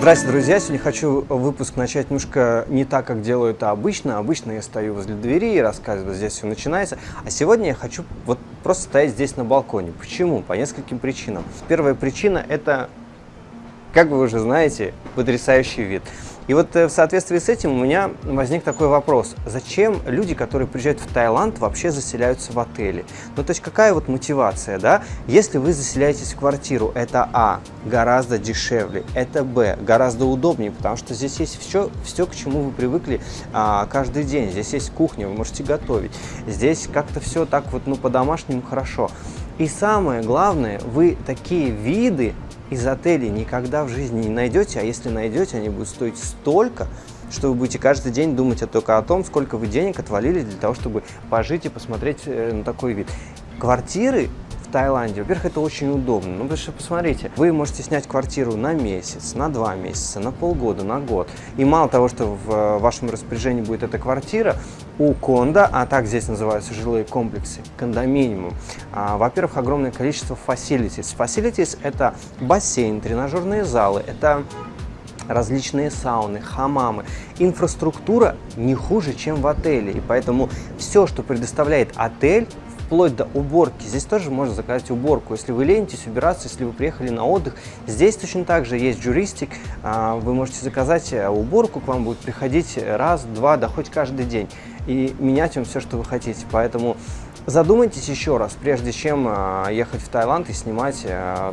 Здравствуйте, друзья! Сегодня хочу выпуск начать немножко не так, как делаю это обычно. Обычно я стою возле двери и рассказываю, здесь все начинается. А сегодня я хочу вот просто стоять здесь на балконе. Почему? По нескольким причинам. Первая причина – это, как вы уже знаете, потрясающий вид. И вот в соответствии с этим у меня возник такой вопрос. Зачем люди, которые приезжают в Таиланд, вообще заселяются в отели? Ну, то есть какая вот мотивация, да? Если вы заселяетесь в квартиру, это А, гораздо дешевле, это Б, гораздо удобнее, потому что здесь есть все, к чему вы привыкли каждый день. Здесь есть кухня, вы можете готовить. Здесь как-то все так вот, ну, по-домашнему хорошо. И самое главное, вы такие виды из отелей никогда в жизни не найдете, а если найдете, они будут стоить столько, что вы будете каждый день думать только о том, сколько вы денег отвалили для того, чтобы пожить и посмотреть на такой вид. Квартиры в Таиланде, во-первых, это очень удобно, ну, потому что, посмотрите, вы можете снять квартиру на месяц, на 2 месяца, на полгода, на год. И мало того, что в вашем распоряжении будет эта квартира, у кондо, а так здесь называются жилые комплексы, кондоминиум, во-первых, огромное количество facilities. Facilities – это бассейн, тренажерные залы, это различные сауны, хамамы. Инфраструктура не хуже, чем в отеле, и поэтому все, что предоставляет отель, вплоть до уборки. Здесь тоже можно заказать уборку. Если вы ленитесь убираться, если вы приехали на отдых, здесь точно так же есть juristic. Вы можете заказать уборку, к вам будет приходить раз, два, да хоть каждый день. И менять им все, что вы хотите. Поэтому задумайтесь еще раз, прежде чем ехать в Таиланд и снимать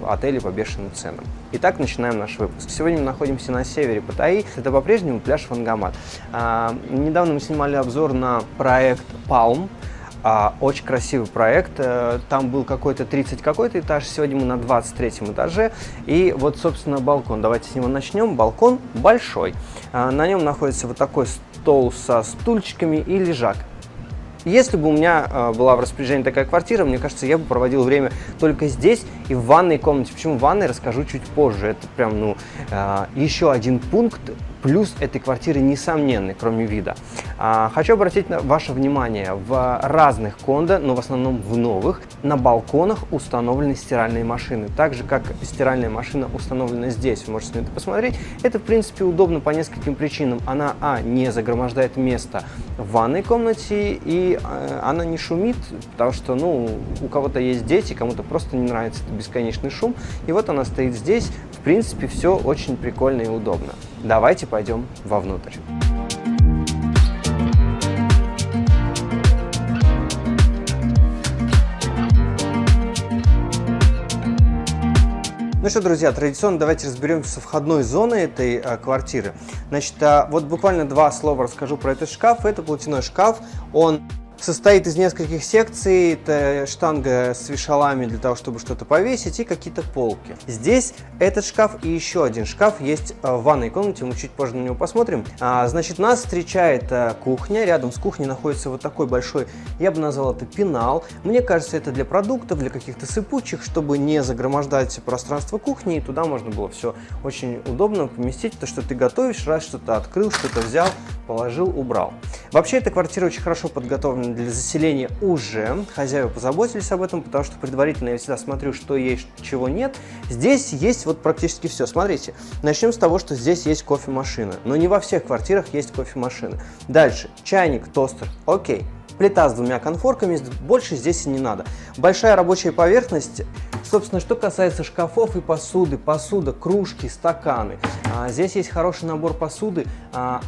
отели по бешеным ценам. Итак, начинаем наш выпуск. Сегодня мы находимся на севере Паттайи. Это по-прежнему пляж Вангамат. Недавно мы снимали обзор на проект Palm. Очень красивый проект, там был какой-то 30 какой-то этаж, сегодня мы на 23 этаже, и вот, собственно, балкон. Давайте с него начнем. Балкон большой, на нем находится вот такой стол со стульчиками и лежак. Если бы у меня была в распоряжении такая квартира, мне кажется, я бы проводил время только здесь и в ванной комнате. Почему в ванной, расскажу чуть позже. Это прям, ну, еще один пункт плюс этой квартиры несомненный, кроме вида. Хочу обратить ваше внимание, в разных кондо, но в основном в новых, на балконах установлены стиральные машины. Так же, как стиральная машина установлена здесь, вы можете на это посмотреть. Это, в принципе, удобно по нескольким причинам. Она, не загромождает место в ванной комнате, и она не шумит, потому что, ну, у кого-то есть дети, кому-то просто не нравится этот бесконечный шум. И вот она стоит здесь. В принципе, все очень прикольно и удобно. Давайте пойдем вовнутрь. Ну что, друзья, традиционно давайте разберемся со входной зоной этой квартиры. Значит, вот буквально 2 слова расскажу про этот шкаф. Это платяной шкаф, он состоит из нескольких секций. Это штанга с вешалами для того, чтобы что-то повесить, и какие-то полки. Здесь этот шкаф и еще один шкаф есть в ванной комнате, мы чуть позже на него посмотрим. Значит, нас встречает кухня, рядом с кухней находится вот такой большой, я бы назвал это пенал. Мне кажется, это для продуктов, для каких-то сыпучих, чтобы не загромождать пространство кухни, и туда можно было все очень удобно поместить, потому что ты готовишь, раз что-то открыл, что-то взял, положил, убрал. Вообще, эта квартира очень хорошо подготовлена для заселения уже. Хозяева позаботились об этом, потому что предварительно я всегда смотрю, что есть, чего нет. Здесь есть вот практически все. Смотрите, начнем с того, что здесь есть кофемашина. Но не во всех квартирах есть кофемашина. Дальше, чайник, тостер, окей. Плита с 2 конфорками, больше здесь и не надо. Большая рабочая поверхность. Собственно, что касается шкафов и посуды, посуда, кружки, стаканы. Здесь есть хороший набор посуды,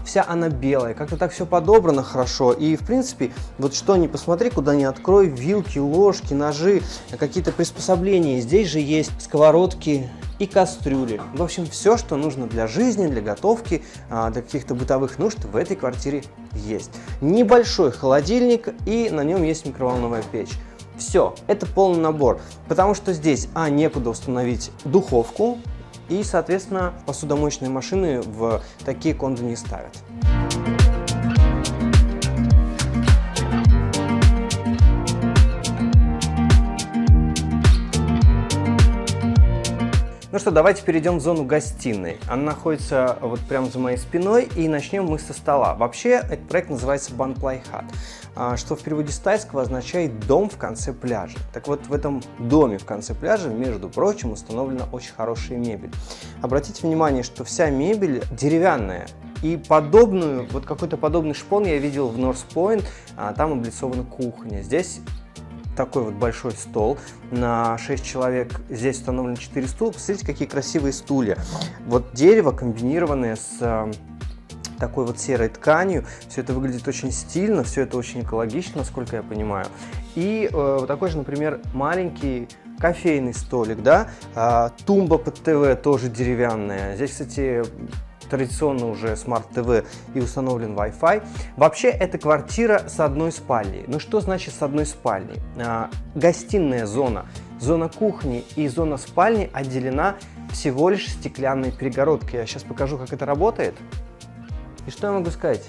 вся она белая, как-то так все подобрано хорошо. И, в принципе, вот что ни посмотри, куда ни открой, вилки, ложки, ножи, какие-то приспособления. Здесь же есть сковородки и кастрюли. В общем, все, что нужно для жизни, для готовки, для каких-то бытовых нужд в этой квартире есть. Небольшой холодильник, и на нем есть микроволновая печь. Все, это полный набор, потому что здесь, некуда установить духовку, и, соответственно, посудомоечные машины в такие кондо не ставят. Ну что, давайте перейдем в зону гостиной. Она находится вот прямо за моей спиной, и начнем мы со стола. Вообще, этот проект называется Banplai Hut, что в переводе с тайского означает «дом в конце пляжа». Так вот, в этом доме в конце пляжа, между прочим, установлена очень хорошая мебель. Обратите внимание, что вся мебель деревянная. И подобную, вот какой-то подобный шпон я видел в North Point, там облицована кухня. Здесь такой вот большой стол на 6 человек, здесь установлено 4 стула. Посмотрите, какие красивые стулья. Вот дерево, комбинированное с такой вот серой тканью. Все это выглядит очень стильно, все это очень экологично, насколько я понимаю. И вот такой же, например, маленький кофейный столик, да, тумба под ТВ тоже деревянная. Здесь, кстати, традиционно уже смарт-ТВ и установлен Wi-Fi. Вообще, это квартира с одной спальней. Ну что значит с одной спальней? Гостиная зона, зона кухни и зона спальни отделена всего лишь стеклянной перегородкой. Я сейчас покажу, как это работает. И что я могу сказать?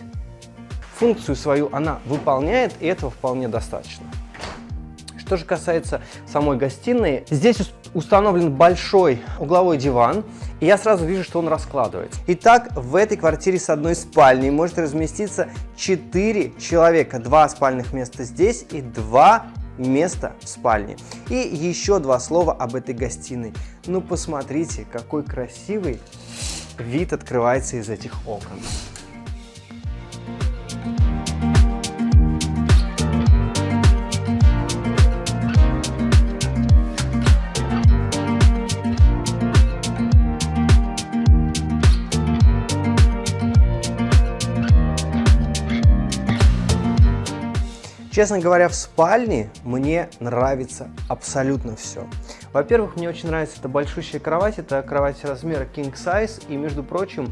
Функцию свою она выполняет, и этого вполне достаточно. Что же касается самой гостиной, здесь установлен большой угловой диван, и я сразу вижу, что он раскладывается. Итак, в этой квартире с одной спальней может разместиться 4 человека, 2 спальных места здесь и 2 места в спальне. И еще 2 слова об этой гостиной. Ну, посмотрите, какой красивый вид открывается из этих окон. Честно говоря, в спальне мне нравится абсолютно все. Во-первых, мне очень нравится эта большущая кровать. Это кровать размера king size. И, между прочим,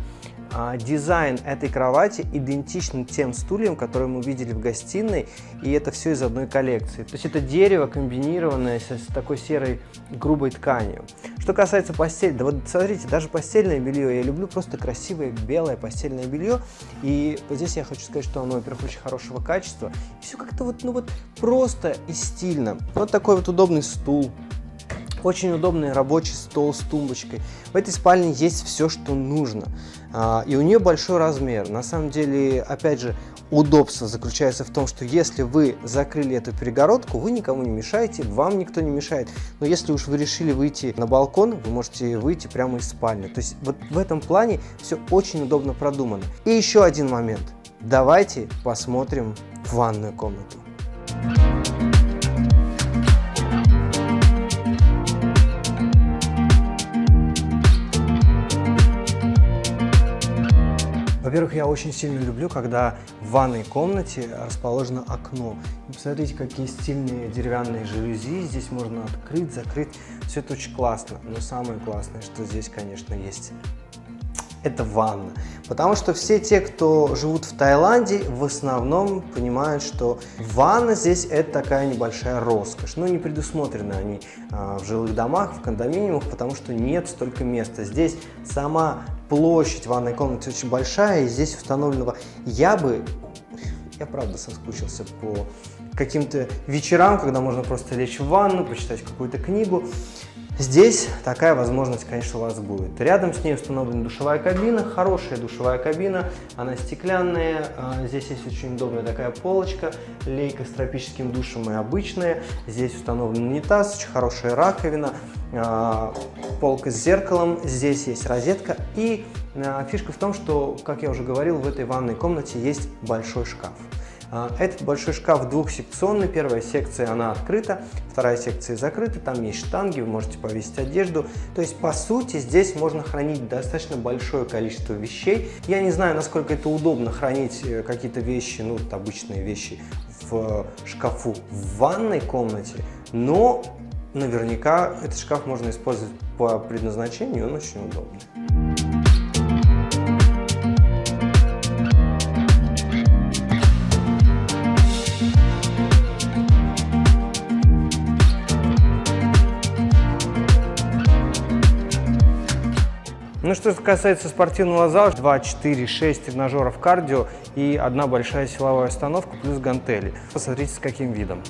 дизайн этой кровати идентичен тем стульям, которые мы видели в гостиной. И это все из одной коллекции. То есть это дерево, комбинированное с такой серой грубой тканью. Что касается постели, да вот смотрите, даже постельное белье. Я люблю просто красивое белое постельное белье. И вот здесь я хочу сказать, что оно, во-первых, очень хорошего качества. И все как-то вот, ну вот просто и стильно. Вот такой вот удобный стул. Очень удобный рабочий стол с тумбочкой. В этой спальне есть все, что нужно. И у нее большой размер. На самом деле, опять же, удобство заключается в том, что если вы закрыли эту перегородку, вы никому не мешаете, вам никто не мешает. Но если уж вы решили выйти на балкон, вы можете выйти прямо из спальни. То есть вот в этом плане все очень удобно продумано. И еще один момент. Давайте посмотрим в ванную комнату. Во-первых, я очень сильно люблю, когда в ванной комнате расположено окно. Посмотрите, какие стильные деревянные жалюзи. Здесь можно открыть, закрыть. Все это очень классно. Но самое классное, что здесь, конечно, есть, это ванна. Потому что все те, кто живут в Таиланде, в основном понимают, что ванна здесь это такая небольшая роскошь. Но не предусмотрены они в жилых домах, в кондоминиумах, потому что нет столько места. Здесь сама площадь ванной комнаты очень большая, и здесь установленного я правда соскучился по каким-то вечерам, когда можно просто лечь в ванну, почитать какую-то книгу. Здесь такая возможность, конечно, у вас будет. Рядом с ней установлена душевая кабина, хорошая душевая кабина, она стеклянная, здесь есть очень удобная такая полочка, лейка с тропическим душем и обычная, здесь установлен унитаз, очень хорошая раковина, полка с зеркалом, здесь есть розетка, и фишка в том, что, как я уже говорил, в этой ванной комнате есть большой шкаф. Этот большой шкаф двухсекционный, первая секция она открыта, вторая секция закрыта, там есть штанги, вы можете повесить одежду, то есть по сути здесь можно хранить достаточно большое количество вещей. Я не знаю, насколько это удобно хранить какие-то вещи, ну обычные вещи в шкафу в ванной комнате, но наверняка этот шкаф можно использовать по предназначению, он очень удобный. Ну, что касается спортивного зала, 2, 4, 6 тренажеров кардио и одна большая силовая установка плюс гантели. Посмотрите, с каким видом.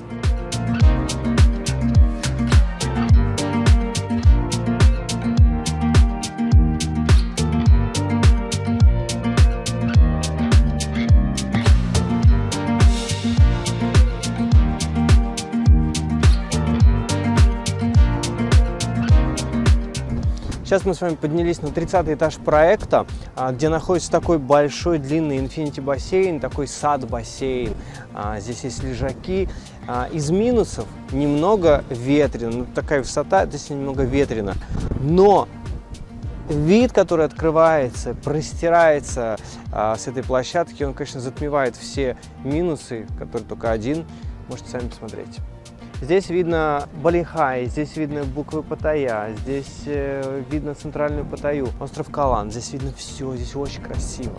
Сейчас мы с вами поднялись на 30-й этаж проекта, где находится такой большой длинный инфинити бассейн, такой сад-бассейн. Здесь есть лежаки. Из минусов немного ветрено, ну, такая высота, здесь немного ветрено. Но вид, который открывается, простирается с этой площадки, он, конечно, затмевает все минусы, которые только один. Можете сами посмотреть. Здесь видно Балихай, здесь видно буквы Паттайя, здесь видно центральную Паттайю, остров Калан. Здесь видно все, здесь очень красиво.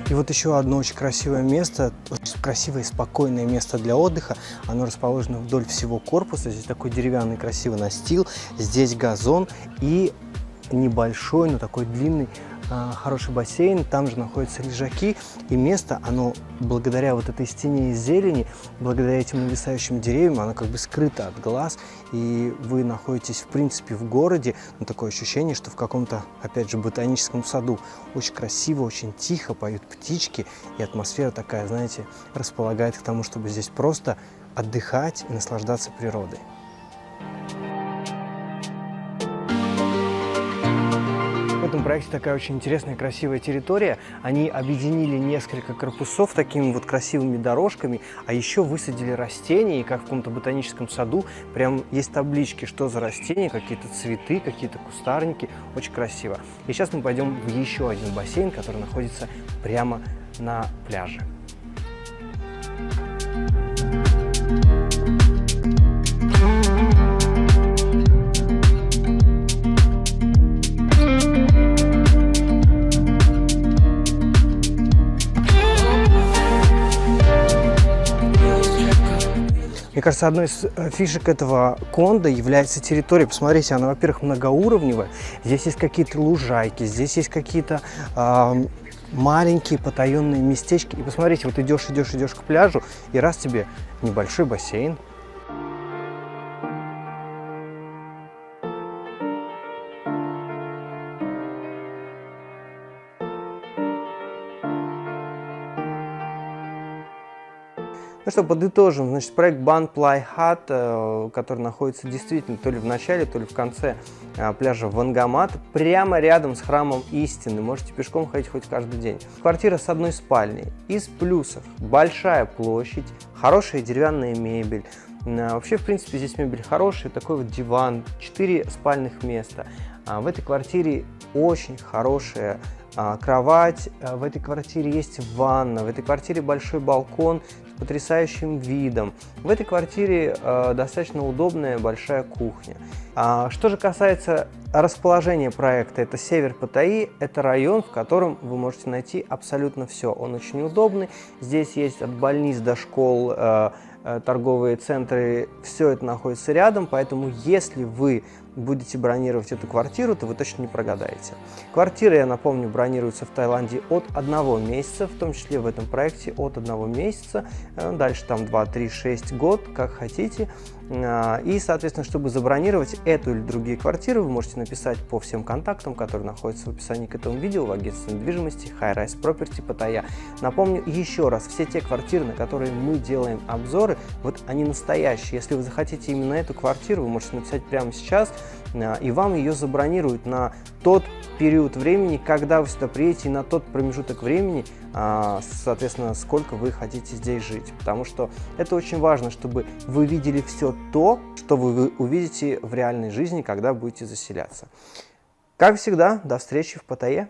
И вот еще одно очень красивое место, очень красивое и спокойное место для отдыха. Оно расположено вдоль всего корпуса. Здесь такой деревянный красивый настил, здесь газон и небольшой, но такой длинный, хороший бассейн. Там же находятся лежаки. И место, оно благодаря вот этой стене из зелени, благодаря этим нависающим деревьям, оно как бы скрыто от глаз. И вы находитесь, в принципе, в городе. Но такое ощущение, что в каком-то, опять же, ботаническом саду. Очень красиво, очень тихо поют птички. И атмосфера такая, знаете, располагает к тому, чтобы здесь просто отдыхать и наслаждаться природой. В этом проекте такая очень интересная, красивая территория. Они объединили несколько корпусов такими вот красивыми дорожками, а еще высадили растения, и как в каком-то ботаническом саду, прям есть таблички, что за растения, какие-то цветы, какие-то кустарники. Очень красиво. И сейчас мы пойдем в еще один бассейн, который находится прямо на пляже. Мне кажется, одной из фишек этого кондо является территория. Посмотрите, она, во-первых, многоуровневая. Здесь есть какие-то лужайки, здесь есть какие-то маленькие потаенные местечки. И посмотрите, вот идешь к пляжу, и раз тебе небольшой бассейн. Ну что, подытожим. Значит, проект Ban Plai Hut, который находится действительно то ли в начале, то ли в конце пляжа Вангамат, прямо рядом с храмом Истины. Можете пешком ходить хоть каждый день. Квартира с одной спальней. Из плюсов: большая площадь, хорошая деревянная мебель. Вообще, в принципе, здесь мебель хорошая. Такой вот диван, 4 спальных места. В этой квартире очень хорошая кровать, в этой квартире есть ванна, в этой квартире большой балкон с потрясающим видом. В этой квартире достаточно удобная большая кухня. Что же касается расположения проекта, это север Паттайи, это район, в котором вы можете найти абсолютно все. Он очень удобный, здесь есть от больниц до школ, торговые центры, все это находится рядом, поэтому если вы будете бронировать эту квартиру, то вы точно не прогадаете. Квартиры, я напомню, бронируются в Таиланде от 1 месяца, в том числе в этом проекте от 1 месяца, дальше там 2, 3, 6, год, как хотите. И, соответственно, чтобы забронировать эту или другие квартиры, вы можете написать по всем контактам, которые находятся в описании к этому видео, в агентстве недвижимости High Rise Property Паттайя. Напомню еще раз, все те квартиры, на которые мы делаем обзоры, вот они настоящие. Если вы захотите именно эту квартиру, вы можете написать прямо сейчас, и вам ее забронируют на тот период времени, когда вы сюда приедете, и на тот промежуток времени, соответственно, сколько вы хотите здесь жить. Потому что это очень важно, чтобы вы видели все то, что вы увидите в реальной жизни, когда будете заселяться. Как всегда, до встречи в Паттайе.